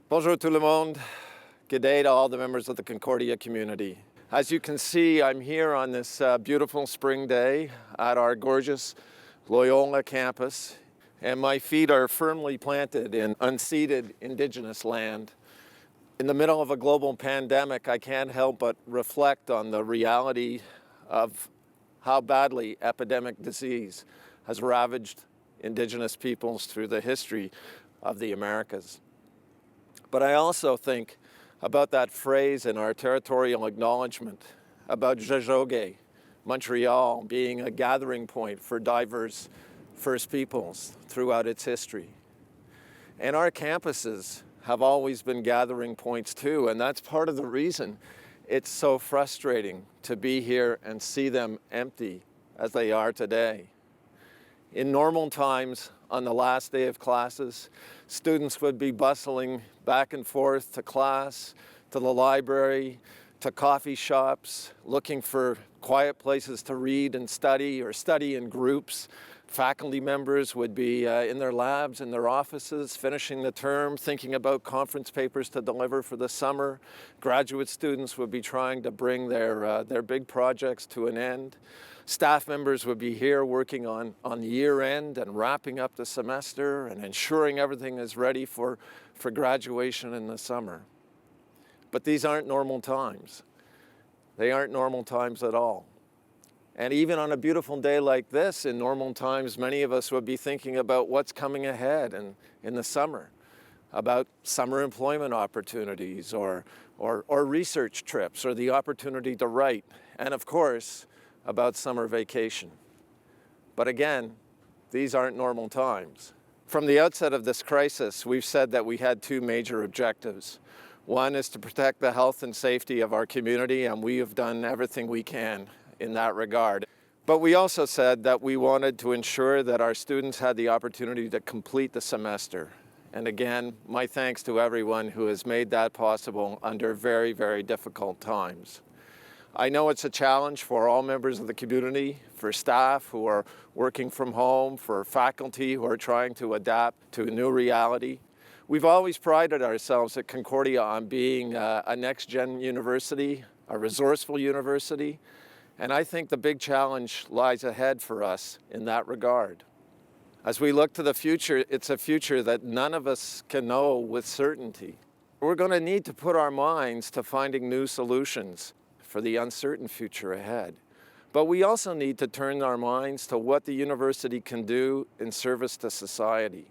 Bonjour tout le monde. Good day to all the members of the Concordia community. As you can see, I'm here on this beautiful spring day at our gorgeous Loyola campus, and my feet are firmly planted in unceded Indigenous land. In the middle of a global pandemic, I can't help but reflect on the reality of how badly epidemic disease has ravaged Indigenous peoples through the history of the Americas. But I also think about that phrase in our territorial acknowledgement about Tiohtià:ke, Montreal, being a gathering point for diverse First Peoples throughout its history. And our campuses have always been gathering points too, and that's part of the reason it's so frustrating to be here and see them empty as they are today. In normal times, on the last day of classes, students would be bustling back and forth to class, to the library, to coffee shops, looking for quiet places to read and study or study in groups. Faculty members would be in their labs, in their offices, finishing the term, thinking about conference papers to deliver for the summer. Graduate students would be trying to bring their big projects to an end. Staff members would be here working on the year end and wrapping up the semester and ensuring everything is ready for graduation in the summer. But these aren't normal times. They aren't normal times at all. And even on a beautiful day like this, in normal times, many of us would be thinking about what's coming ahead in the summer, about summer employment opportunities or research trips or the opportunity to write, and of course, about summer vacation. But again, these aren't normal times. From the outset of this crisis, we've said that we had two major objectives. One is to protect the health and safety of our community, and we have done everything we can in that regard. But we also said that we wanted to ensure that our students had the opportunity to complete the semester. And again, my thanks to everyone who has made that possible under very, very difficult times. I know it's a challenge for all members of the community, for staff who are working from home, for faculty who are trying to adapt to a new reality. We've always prided ourselves at Concordia on being a next-gen university, a resourceful university, and I think the big challenge lies ahead for us in that regard. As we look to the future, it's a future that none of us can know with certainty. We're going to need to put our minds to finding new solutions for the uncertain future ahead. But we also need to turn our minds to what the university can do in service to society.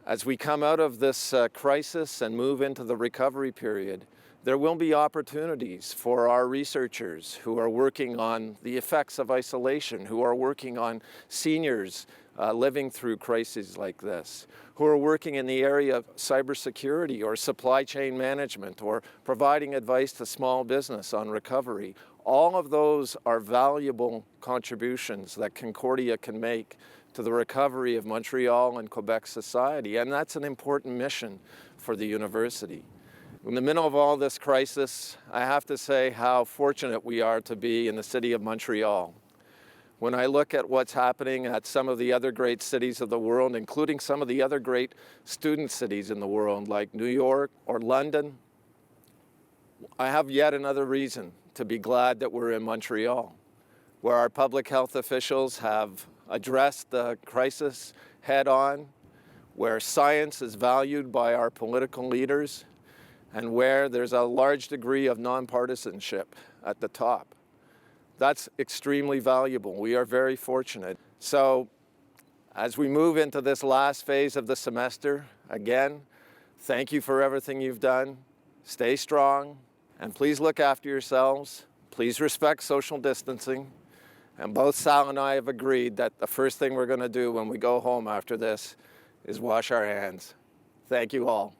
As we come out of this crisis and move into the recovery period, there will be opportunities for our researchers who are working on the effects of isolation, who are working on seniors living through crises like this, who are working in the area of cybersecurity or supply chain management or providing advice to small business on recovery. All of those are valuable contributions that Concordia can make to the recovery of Montreal and Quebec society, and that's an important mission for the university. In the middle of all this crisis, I have to say how fortunate we are to be in the city of Montreal. When I look at what's happening at some of the other great cities of the world, including some of the other great student cities in the world, like New York or London, I have yet another reason to be glad that we're in Montreal, where our public health officials have addressed the crisis head on, where science is valued by our political leaders, and where there's a large degree of nonpartisanship at the top. That's extremely valuable. We are very fortunate. So as we move into this last phase of the semester, again, thank you for everything you've done. Stay strong, and please look after yourselves. Please respect social distancing. And both Sal and I have agreed that the first thing we're going to do when we go home after this is wash our hands. Thank you all.